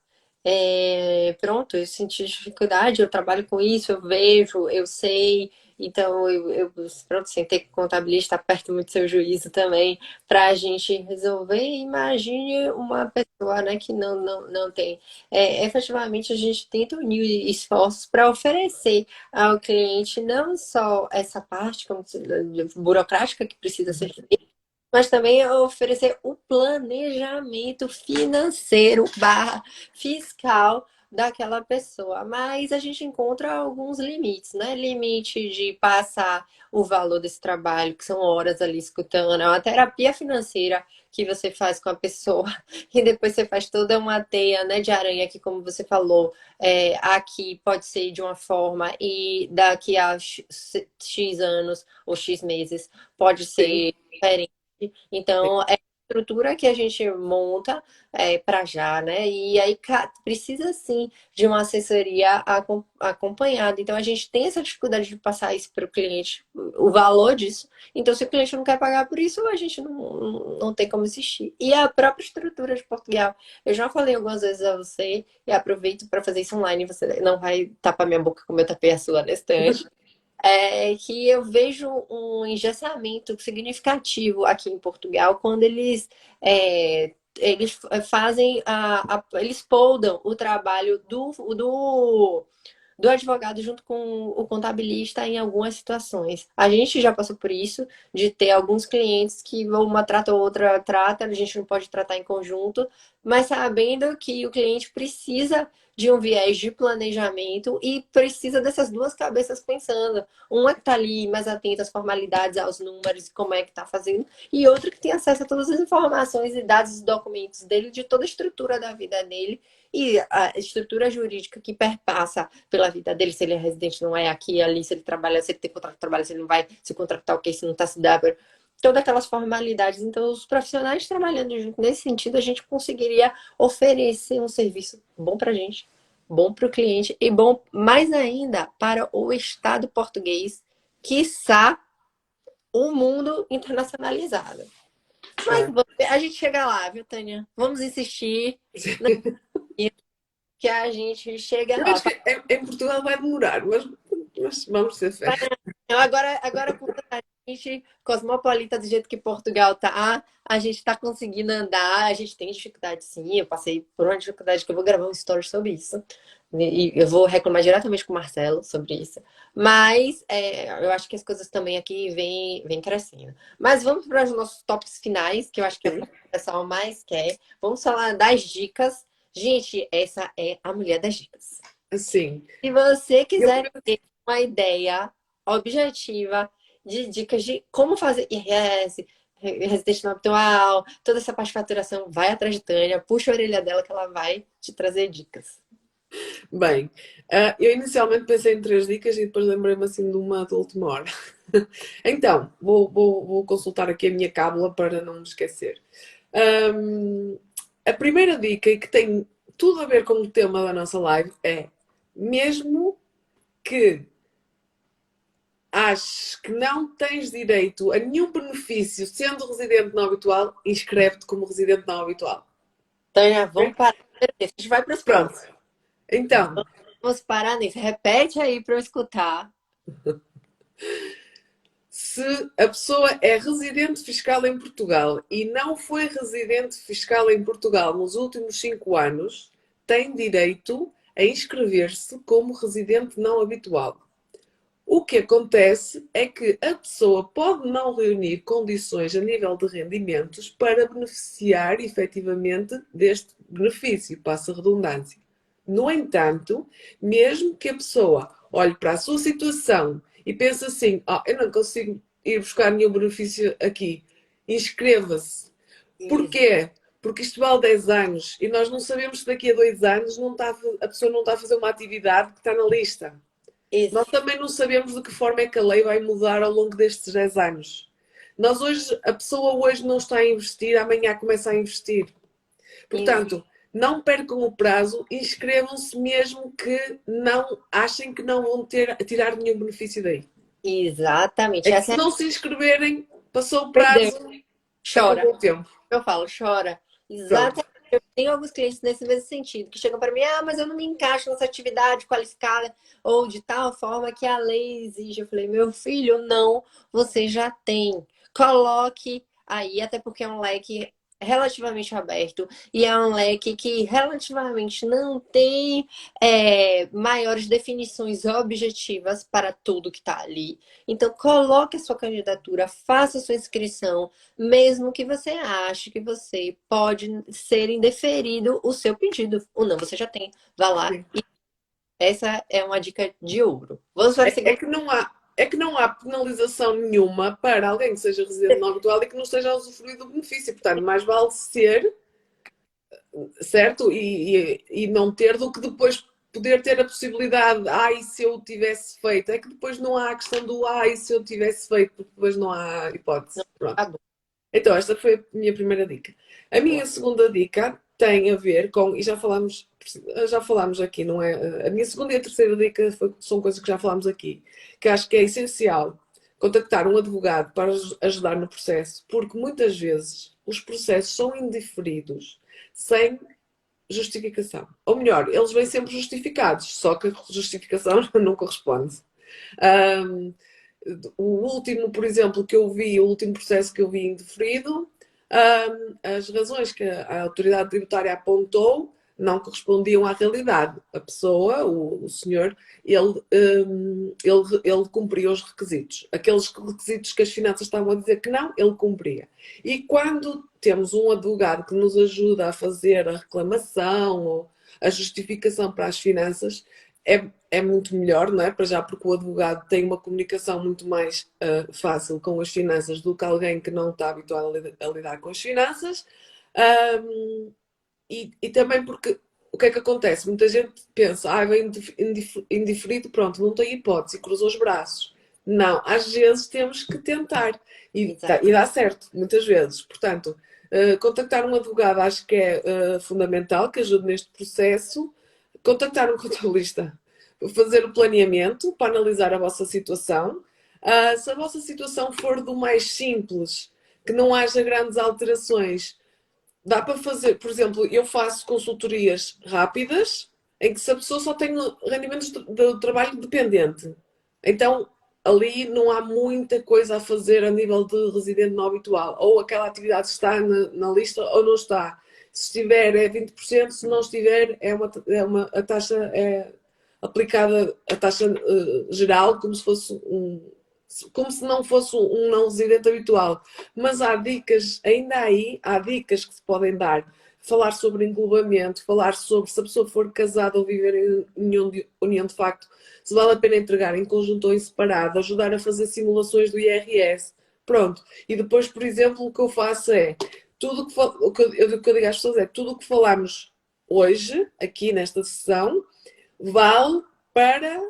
pronto, eu senti dificuldade, eu trabalho com isso, eu vejo, eu sei, então pronto, sentei com o contabilista, aperto muito seu juízo também, para a gente resolver. Imagine uma pessoa, né, que não tem. Efetivamente, a gente tenta unir esforços para oferecer ao cliente não só essa parte burocrática que precisa ser feita, mas também oferecer o planejamento financeiro barra fiscal daquela pessoa. Mas a gente encontra alguns limites, né? Limite de passar o valor desse trabalho, que são horas ali escutando, é uma terapia financeira que você faz com a pessoa e depois você faz toda uma teia, né, de aranha que, como você falou, aqui pode ser de uma forma e daqui a X anos ou X meses pode Sim, ser diferente. sim, Então, é a estrutura que a gente monta para já, né? E aí precisa sim de uma assessoria acompanhada. Então, a gente tem essa dificuldade de passar isso para o cliente, o valor disso. Então, se o cliente não quer pagar por isso, a gente não tem como existir. E a própria estrutura de Portugal, eu já falei algumas vezes a você, e aproveito para fazer isso online, você não vai tapar minha boca como eu tapei a sua nesse instante, que eu vejo um engessamento significativo aqui em Portugal quando eles fazem eles poldam o trabalho do advogado junto com o contabilista em algumas situações. A gente já passou por isso, de ter alguns clientes que uma trata ou outra trata, a gente não pode tratar em conjunto, mas sabendo que o cliente precisa de um viés de planejamento e precisa dessas duas cabeças pensando. Uma que está ali mais atenta às formalidades, aos números e como é que está fazendo, e outra que tem acesso a todas as informações e dados e documentos dele, de toda a estrutura da vida dele e a estrutura jurídica que perpassa pela vida dele, se ele é residente, não é aqui, ali, se ele trabalha, se ele tem contrato de trabalho, se ele não vai, se o contrato tá ok, se não tá, se dá, todas aquelas formalidades. Então, os profissionais trabalhando junto nesse sentido, a gente conseguiria oferecer um serviço bom para a gente, bom para o cliente e bom mais ainda para o Estado português, quiçá o mundo internacionalizado. Mas claro. a gente chega lá, viu, Tânia? Vamos insistir. que a gente chega Eu lá. acho que em Portugal vai demorar, mas vamos ter fé. Então, agora com a gente cosmopolita do jeito que Portugal tá, a gente tá conseguindo andar, a gente tem dificuldade sim, eu passei por uma dificuldade que eu vou gravar um story sobre isso. E eu vou reclamar diretamente com o Marcelo sobre isso. Mas eu acho que as coisas também aqui vêm crescendo. Mas vamos para os nossos tops finais, que eu acho que é o que o pessoal mais quer. Vamos falar das dicas. Gente, essa é a mulher das dicas. Assim, Se você eu, quiser ter uma ideia objetiva de dicas de como fazer IRS, residente não habitual, toda essa parte de faturação, vai atrás de Tânia, puxa a orelha dela que ela vai te trazer dicas. bem, eu inicialmente pensei em 3 dicas e depois lembrei-me assim de uma de última hora. Então, vou consultar aqui a minha cábula para não me esquecer. Ahm, a primeira dica, e que tem tudo a ver com o tema da nossa live, é mesmo que aches que não tens direito a nenhum benefício sendo residente não habitual, inscreve-te como residente não habitual. Tânia, vamos Ok? parar. A gente vai para os pontos. Pronto. Então, Vamos parar nisso. Repete aí para eu escutar. se a pessoa é residente fiscal em Portugal e não foi residente fiscal em Portugal nos últimos 5 anos, tem direito a inscrever-se como residente não habitual. O que acontece é que a pessoa pode não reunir condições a nível de rendimentos para beneficiar efetivamente deste benefício, passa a redundância. No entanto, mesmo que a pessoa olhe para a sua situação e pense assim: eu não consigo ir buscar nenhum benefício aqui, inscreva-se. Isso. Porquê? Porque isto vale 10 anos e nós não sabemos se daqui a 2 anos a pessoa não está a fazer uma atividade que está na lista. Nós Isso. também não sabemos de que forma é que a lei vai mudar ao longo destes 10 anos. A pessoa hoje não está a investir, amanhã começa a investir. Isso. Portanto, não percam o prazo, inscrevam-se mesmo que não achem que não vão tirar nenhum benefício daí. Exatamente. É que Essa se é a não se inscreverem, passou o perdeu. prazo, Chora. acabou o tempo. Eu falo, chora. Pronto. Exatamente. Eu tenho alguns clientes nesse mesmo sentido, que chegam para mim, mas eu não me encaixo nessa atividade qualificada ou de tal forma que a lei exige. Eu falei, meu filho, não, você já tem. Coloque aí, até porque é um leque relativamente aberto e é um leque que relativamente não tem maiores definições objetivas para tudo que está ali. Então, coloque a sua candidatura, faça a sua inscrição, mesmo que você ache que você pode ser indeferido o seu pedido. O não você já tem. Vá lá. Sim. E essa é uma dica de ouro. Vamos para a É segunda. que não há penalização nenhuma para alguém que seja residente não habitual e que não esteja a usufruir do benefício. Portanto, mais vale ser, certo? E não ter do que depois poder ter a possibilidade, e se eu tivesse feito? É que depois não há a questão do, e se eu tivesse feito? Porque depois não há hipótese. Pronto. Tá bom. Então, esta foi a minha primeira dica. A minha segunda dica tem a ver com, e já falámos aqui, não é? A minha segunda e a terceira dica são coisas que já falámos aqui, que acho que é essencial contactar um advogado para ajudar no processo, porque muitas vezes os processos são indiferidos sem justificação. Ou melhor, eles vêm sempre justificados, só que a justificação não corresponde. Um, o último, por exemplo, que eu vi, o último processo que eu vi indeferido, as razões que a autoridade tributária apontou não correspondiam à realidade. A pessoa, o senhor, ele cumpria os requisitos. Aqueles requisitos que as finanças estavam a dizer que não, ele cumpria. E quando temos um advogado que nos ajuda a fazer a reclamação ou a justificação para as finanças, é muito melhor, não é? Para já, porque o advogado tem uma comunicação muito mais fácil com as finanças do que alguém que não está habituado a lidar com as finanças. E também porque o que é que acontece? Muita gente pensa, vem indiferido, pronto, não tem hipótese, e cruzou os braços. Não, às vezes temos que tentar Exato. e dá certo, muitas vezes. Portanto, contactar um advogado acho que é fundamental, que ajude neste processo. Contactar um contabilista, fazer o planeamento para analisar a vossa situação. Se a vossa situação for do mais simples, que não haja grandes alterações, dá para fazer, por exemplo, eu faço consultorias rápidas, em que se a pessoa só tem rendimentos do trabalho dependente, então ali não há muita coisa a fazer a nível de residente não habitual. Ou aquela atividade está na lista ou não está. Se estiver é 20%, se não estiver a taxa é aplicada a taxa geral como se fosse como se não fosse um não residente habitual. Mas há dicas, ainda aí, há dicas que se podem dar. Falar sobre englobamento, falar sobre se a pessoa for casada ou viver em união de facto, se vale a pena entregar em conjunto ou em separado, ajudar a fazer simulações do IRS. Pronto. E depois, por exemplo, o que eu faço é tudo o que eu digo às pessoas é tudo o que falamos hoje, aqui nesta sessão, vale para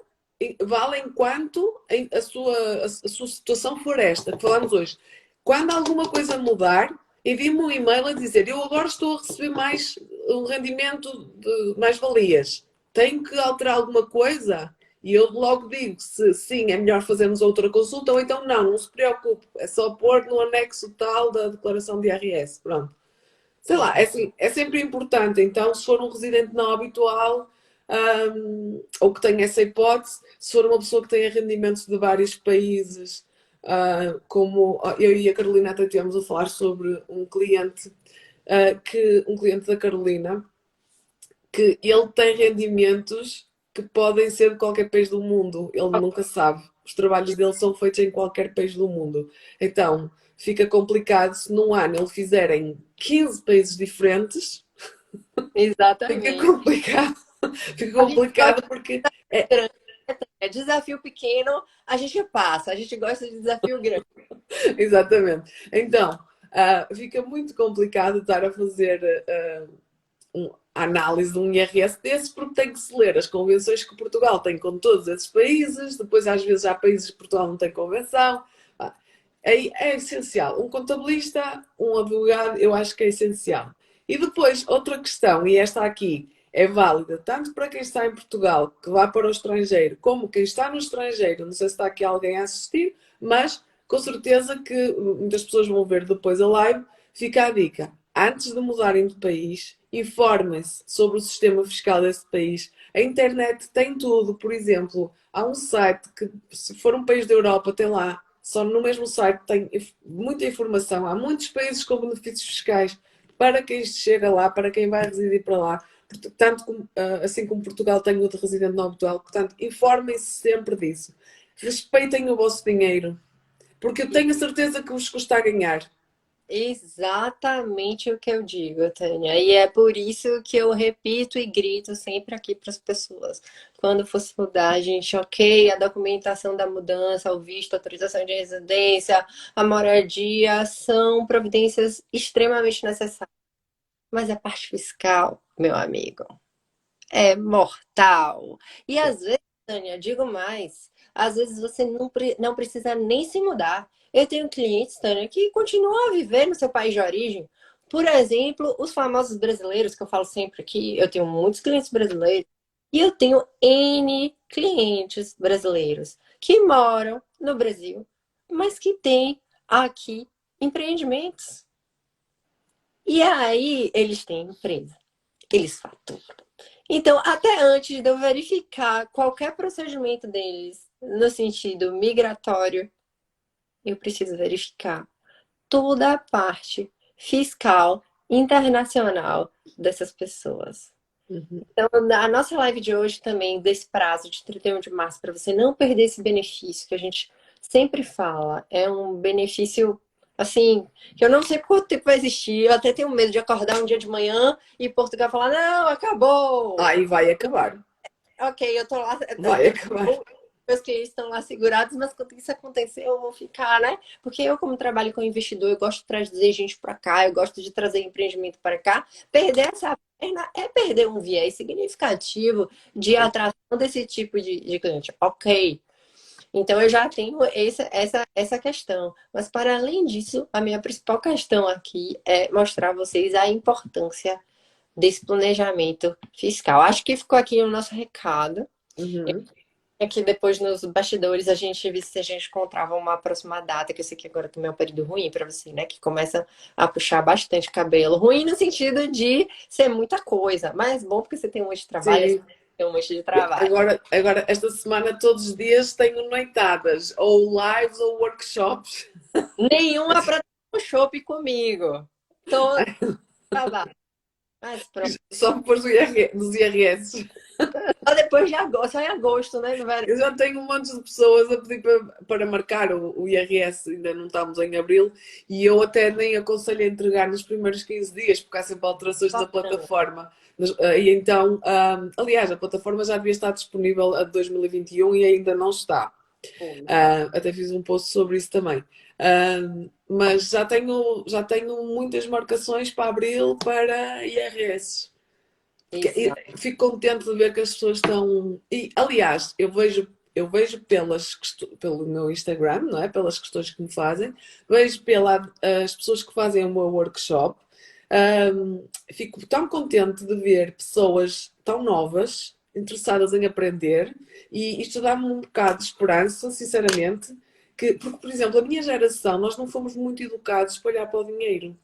vale enquanto a sua situação for esta que falamos hoje. Quando alguma coisa mudar, envie-me um e-mail a dizer eu agora estou a receber mais um rendimento de mais-valias. Tenho que alterar alguma coisa? E eu logo digo se sim, é melhor fazermos outra consulta ou então não se preocupe. É só pôr no anexo tal da declaração de IRS. Pronto. Sei lá, é, assim, é sempre importante. Então, se for um residente não habitual, ou que tenha essa hipótese, se for uma pessoa que tenha rendimentos de vários países, como eu e a Carolina até tivemos a falar sobre um cliente, um cliente da Carolina, que ele tem rendimentos que podem ser de qualquer país do mundo, ele nunca sabe. Os trabalhos dele são feitos em qualquer país do mundo. Então, fica complicado se num ano ele fizer em 15 países diferentes, fica Exatamente. complicado. Fica A gente complicado gosta porque de grande, é desafio pequeno, a gente passa, a gente gosta de desafio grande. exatamente. Então, fica muito complicado estar a fazer a análise de um IRS desse, porque tem que se ler as convenções que Portugal tem com todos esses países, depois às vezes há países que Portugal não tem convenção. É essencial. Um contabilista, um advogado, eu acho que é essencial. E depois, outra questão, e esta aqui é válida tanto para quem está em Portugal, que vá para o estrangeiro, como quem está no estrangeiro. Não sei se está aqui alguém a assistir, mas com certeza que muitas pessoas vão ver depois a live. Fica a dica. Antes de mudarem de país, informem-se sobre o sistema fiscal desse país. A internet tem tudo. Por exemplo, há um site que, se for um país da Europa, tem lá. Só no mesmo site tem muita informação. Há muitos países com benefícios fiscais para quem chega lá, para quem vai residir para lá. Tanto como, assim como Portugal tem o de residente não habitual. Portanto, informem-se sempre disso. Respeitem o vosso dinheiro, porque eu tenho a certeza que vos custa a ganhar. Exatamente o que eu digo, Tânia. E é por isso que eu repito e grito sempre aqui para as pessoas. Quando fosse mudar, gente, ok, a documentação da mudança, o visto, a autorização de residência, a moradia, são providências extremamente necessárias. Mas a parte fiscal, meu amigo, é mortal. E às vezes, Tânia, digo mais, às vezes você não precisa nem se mudar. Eu tenho clientes, Tânia, que continuam a viver no seu país de origem. Por exemplo, os famosos brasileiros, que eu falo sempre aqui, eu tenho muitos clientes brasileiros, e eu tenho N clientes brasileiros que moram no Brasil, mas que têm aqui empreendimentos. E aí eles têm empresa, eles faturam. Então, até antes de eu verificar qualquer procedimento deles no sentido migratório, eu preciso verificar toda a parte fiscal internacional dessas pessoas. Uhum. Então, a nossa live de hoje também, desse prazo de 31 de março, para você não perder esse benefício que a gente sempre fala, é um benefício, assim, que eu não sei quanto tempo vai existir, eu até tenho medo de acordar um dia de manhã e Portugal falar, não, acabou! E vai acabar. Ok, eu tô lá, Vai acabar. meus clientes estão lá segurados, mas quando isso acontecer, eu vou ficar, né? Porque eu, como trabalho com investidor, eu gosto de trazer gente para cá, eu gosto de trazer empreendimento para cá. Perder essa perna é perder um viés significativo de atração desse tipo de cliente. Ok. Então eu já tenho essa questão. Mas para além disso, a minha principal questão aqui é mostrar a vocês a importância desse planejamento fiscal. Acho que ficou aqui o nosso recado. Uhum. É que depois nos bastidores a gente viu se a gente encontrava uma próxima data, que eu sei que agora também é um período ruim para você, né? Que começa a puxar bastante cabelo. Ruim no sentido de ser muita coisa, mas bom porque você tem um monte de trabalho, Sim. tem um monte de trabalho. Agora, esta semana, todos os dias, tenho noitadas, ou lives ou workshops, Nenhuma para um chopp comigo. Todo trabalho. Mas pronto. só depois dos IRS. Só depois de agosto, só em agosto, né? No verão. Eu já tenho um monte de pessoas a pedir para marcar o IRS, ainda não estamos em abril, e eu até nem aconselho a entregar nos primeiros 15 dias, porque há sempre alterações na plataforma. E então, aliás, a plataforma já devia estar disponível a 2021 e ainda não está. Até fiz um post sobre isso também. Mas já tenho muitas marcações para abril para IRS. Isso. Fico contente de ver que as pessoas estão. E, aliás, eu vejo pelo meu Instagram, não é? Pelas questões que me fazem, vejo pelas pessoas que fazem o meu workshop. Fico tão contente de ver pessoas tão novas, interessadas em aprender, e isto dá-me um bocado de esperança, sinceramente, porque, por exemplo, a minha geração, nós não fomos muito educados para olhar para o dinheiro.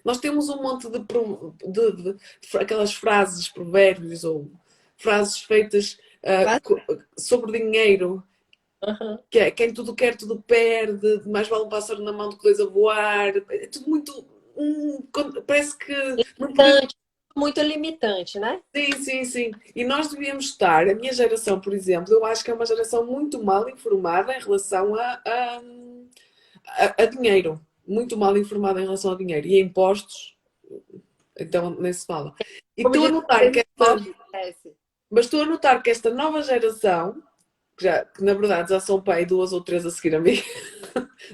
Nós temos um monte de aquelas frases, provérbios ou frases feitas Quase. sobre dinheiro, Uhum. que é quem tudo quer, tudo perde, mais vale um pássaro na mão do que dois a voar. É tudo muito. Parece que não podemos. Limitante, muito limitante, né? Sim, sim, sim. E nós devíamos estar, a minha geração, por exemplo, eu acho que é uma geração muito mal informada em relação a dinheiro. Muito mal informada em relação a dinheiro. E a impostos, então nem se fala. E Como estou a diz notar que esta, esquece. mas estou a notar que esta nova geração, que na verdade já são pai duas ou três a seguir a mim,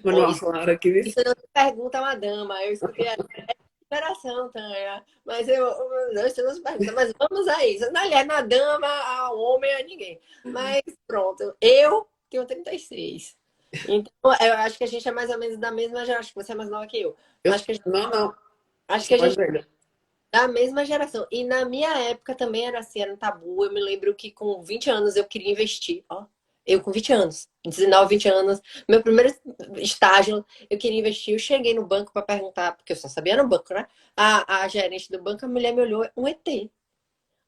mas não É vamos isso. falar aqui disso. Isso não se pergunta a uma dama. Eu escutei a geração, Tânia. Mas não, isso não se pergunta. Mas vamos a isso. Não é na dama, ao homem, a ninguém. Mas pronto. Eu tenho 36. Então, eu acho que a gente é mais ou menos da mesma geração. Acho que você é mais nova que eu. Acho que Não, não, acho que sou a mais gente velha. é da mesma geração. E na minha época também era assim, era um tabu. Eu me lembro que com 20 anos eu queria investir. Ó, eu com 20 anos, 19, 20 anos, meu primeiro estágio, eu queria investir. Eu cheguei no banco para perguntar, porque eu só sabia no banco, né? A gerente do banco, a mulher me olhou, um ET.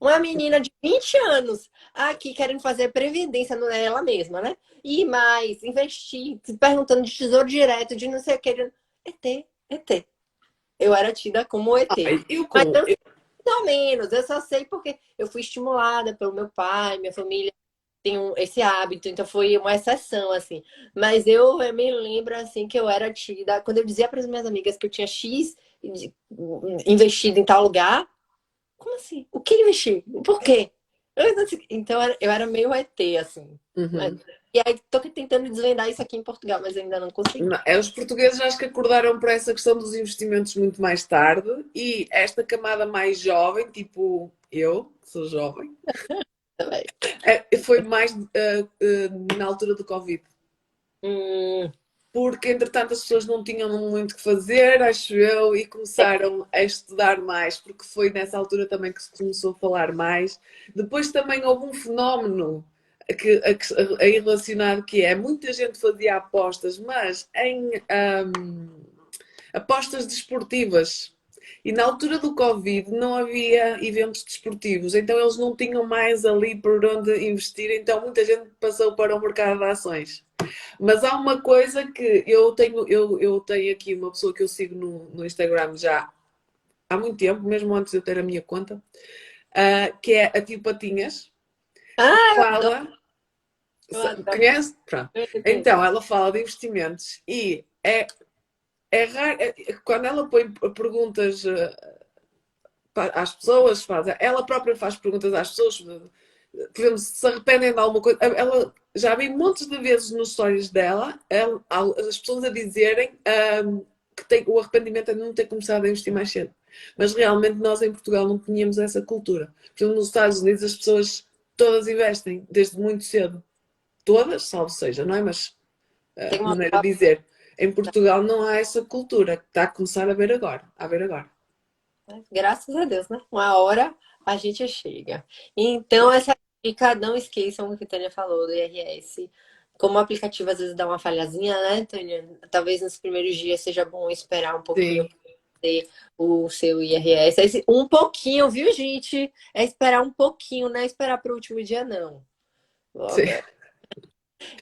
Uma menina de 20 anos aqui querendo fazer previdência nela mesma, né? E mais, investir, perguntando de tesouro direto, de não sei o que. ET, ET. Eu era tida como ET. Ai, eu Mas com. eu ou menos, eu só sei porque eu fui estimulada pelo meu pai, minha família tem esse hábito, então foi uma exceção, assim. Mas eu me lembro, assim, que eu era tida, quando eu dizia para as minhas amigas que eu tinha X investido em tal lugar, como assim? O que investir? Por quê? Então eu era meio ET, assim. Mas, Uhum. e aí tô tentando desvendar isso aqui em Portugal, mas ainda não consegui. Não, os portugueses acho que acordaram para essa questão dos investimentos muito mais tarde e esta camada mais jovem, tipo eu, que sou jovem, Também. foi mais na altura do Covid. Hum, Porque entretanto as pessoas não tinham muito o que fazer, acho eu, e começaram a estudar mais, porque foi nessa altura também que se começou a falar mais. Depois também houve um fenómeno aí relacionado que é muita gente fazia apostas, mas em apostas desportivas. E na altura do Covid não havia eventos desportivos, então eles não tinham mais ali por onde investir, então muita gente passou para o mercado de ações. Mas há uma coisa que eu tenho aqui uma pessoa que eu sigo no Instagram já há muito tempo, mesmo antes de eu ter a minha conta, que é a Tio Patinhas, que Ah, fala. eu adoro. Conhece? Pronto. Eu entendo. Então, ela fala de investimentos e é raro. Quando ela põe perguntas às pessoas, ela própria faz perguntas às pessoas, por exemplo, se arrependem de alguma coisa. Ela já vi montes de vezes nos stories dela as pessoas a dizerem que o arrependimento é de não ter começado a investir mais cedo. Mas realmente nós em Portugal não tínhamos essa cultura. Porque nos Estados Unidos as pessoas todas investem desde muito cedo. Todas, salvo seja, não é? Mas Tem uma maneira de dizer. Em Portugal não há essa cultura que está a começar a ver agora. A ver agora. graças a Deus, né? Uma hora a gente chega. Então, essa dica, não esqueçam o que a Tânia falou do IRS. Como o aplicativo às vezes dá uma falhazinha, né, Tânia? Talvez nos primeiros dias seja bom esperar um pouquinho Sim, fazer o seu IRS. Um pouquinho, viu, gente? É esperar um pouquinho, não é esperar para o último dia, não. Sim. Logo.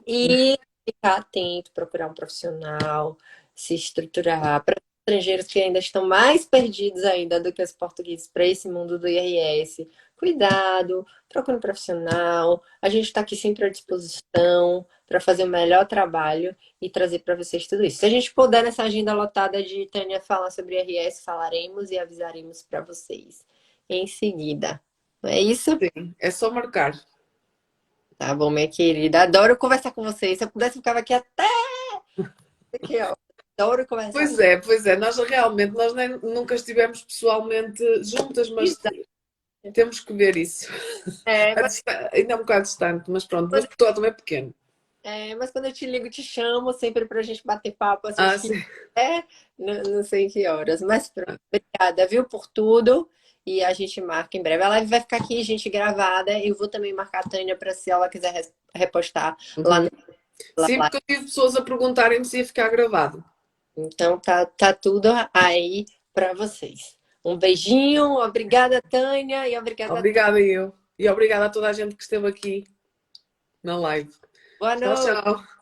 E ficar atento, procurar um profissional, se estruturar. Para estrangeiros que ainda estão mais perdidos ainda do que os portugueses para esse mundo do IRS, cuidado, procure um profissional. A gente está aqui sempre à disposição para fazer o melhor trabalho e trazer para vocês tudo isso. Se a gente puder, nessa agenda lotada de Tânia falar sobre IRS, falaremos e avisaremos para vocês em seguida. Não é isso? Sim, é só marcar. Tá bom, minha querida. Adoro conversar com vocês. Se eu pudesse, eu ficava aqui, ó. Adoro conversar com Pois é, nós realmente nunca estivemos pessoalmente juntas, vocês. mas temos que ver isso. É, mas, Ainda é um bocado distante, mas pronto, mas Portugal também é pequeno. mas quando eu te ligo, te chamo sempre pra gente bater papo, assim, Ah, se sim. é, não sei que horas. Mas pronto, obrigada, viu, por tudo. E a gente marca em breve. A live vai ficar aqui, gente, gravada. Eu vou também marcar a Tânia para se ela quiser repostar lá Uhum. no Sim, live. porque eu tive pessoas a perguntarem-me se ia ficar gravado. Então tá tudo aí pra vocês. Um beijinho, obrigada, Tânia, e obrigada. Obrigada eu. E obrigada a toda a gente que esteve aqui na live. Boa Tchau, noite. tchau.